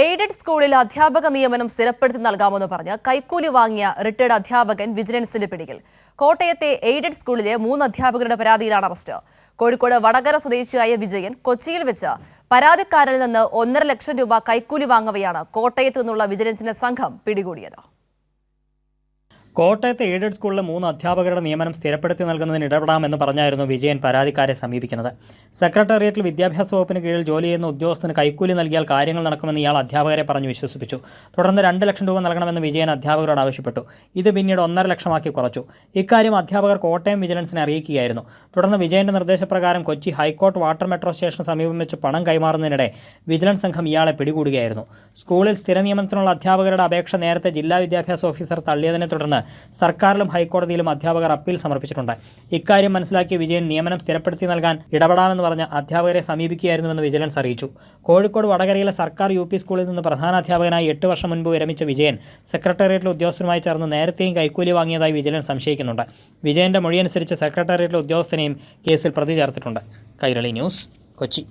Aided സ്കൂളിൽ അധ്യാപക നിയമനം സ്ഥിരപ്പെടുത്തി നൽകാമെന്ന് പറഞ്ഞ് കൈക്കൂലി വാങ്ങിയ റിട്ടയർഡ് അധ്യാപകൻ വിജിലൻസിന്റെ പിടിയിൽ. കോട്ടയത്തെ എയ്ഡഡ് സ്കൂളിലെ 3 അധ്യാപകരുടെ പരാതിയിലാണ് അറസ്റ്റ്. കോഴിക്കോട് വടകര സ്വദേശിയായ വിജയൻ കൊച്ചിയിൽ വെച്ച് പരാതിക്കാരിൽ നിന്ന് 1.5 ലക്ഷം രൂപ കൈക്കൂലി വാങ്ങവെയാണ് കോട്ടയത്തു നിന്നുള്ള വിജിലൻസിന്റെ സംഘം പിടികൂടിയത്. കോട്ടയത്തെ എയ്ഡഡ് സ്കൂളിലെ 3 അധ്യാപകരുടെ നിയമനം സ്ഥിരപ്പെടുത്തി നൽകുന്നതിന് ഇടപെടാമെന്ന് പറഞ്ഞായിരുന്നു വിജയൻ പരാതിക്കാരെ സമീപിക്കുന്നത്. സെക്രട്ടേറിയറ്റിൽ വിദ്യാഭ്യാസ വകുപ്പിന് കീഴിൽ ജോലി ചെയ്യുന്ന ഉദ്യോഗസ്ഥന് കൈക്കൂലി നൽകിയാൽ കാര്യങ്ങൾ നടക്കുമെന്ന് ഇയാൾ അധ്യാപകരെ പറഞ്ഞ് വിശ്വസിപ്പിച്ചു. തുടർന്ന് 2 ലക്ഷം രൂപ നൽകണമെന്ന് വിജയൻ അധ്യാപകരോട് ആവശ്യപ്പെട്ടു. ഇത് പിന്നീട് 1.5 ലക്ഷമാക്കി കുറച്ചു. ഇക്കാര്യം അധ്യാപകർ കോട്ടയം വിജിലൻസിനെ അറിയിക്കുകയായിരുന്നു. തുടർന്ന് വിജയന്റെ നിർദ്ദേശപ്രകാരം കൊച്ചി ഹൈക്കോർട്ട് വാട്ടർ മെട്രോ സ്റ്റേഷന് സമീപം വെച്ച് പണം കൈമാറുന്നതിനിടെ വിജിലൻസ് സംഘം ഇയാളെ പിടികൂടുകയായിരുന്നു. സ്കൂളിൽ സ്ഥിര നിയമനത്തിനുള്ള അധ്യാപകരുടെ അപേക്ഷ നേരത്തെ ജില്ലാ വിദ്യാഭ്യാസ ഓഫീസർ തള്ളിയതിനെ തുടർന്ന് സർക്കാരിലും ഹൈക്കോടതിയിലും അധ്യാപകർ അപ്പീൽ സമർപ്പിച്ചിട്ടുണ്ട്. ഇക്കാര്യം മനസ്സിലാക്കിയ വിജയൻ നിയമനം സ്ഥിരപ്പെടുത്തി നൽകാൻ ഇടപെടാമെന്ന് പറഞ്ഞ് അധ്യാപകരെ സമീപിക്കുകയായിരുന്നുവെന്ന് വിജിലൻസ് അറിയിച്ചു. കോഴിക്കോട് വടകരയിലെ സർക്കാർ UP സ്കൂളിൽ നിന്ന് പ്രധാനാധ്യാപകനായി 8 വർഷം മുൻപ് വിരമിച്ച വിജയൻ സെക്രട്ടേറിയറ്റിലെ ഉദ്യോഗസ്ഥരുമായി ചേർന്ന് നേരത്തെയും കൈക്കൂലി വാങ്ങിയതായി വിജിലൻസ് സംശയിക്കുന്നുണ്ട്. വിജയന്റെ മൊഴിയനുസരിച്ച് സെക്രട്ടേറിയറ്റിലെ ഉദ്യോഗസ്ഥനെയും കേസിൽ പ്രതി ചേർത്തിട്ടുണ്ട്. കൈരളി ന്യൂസ്, കൊച്ചി.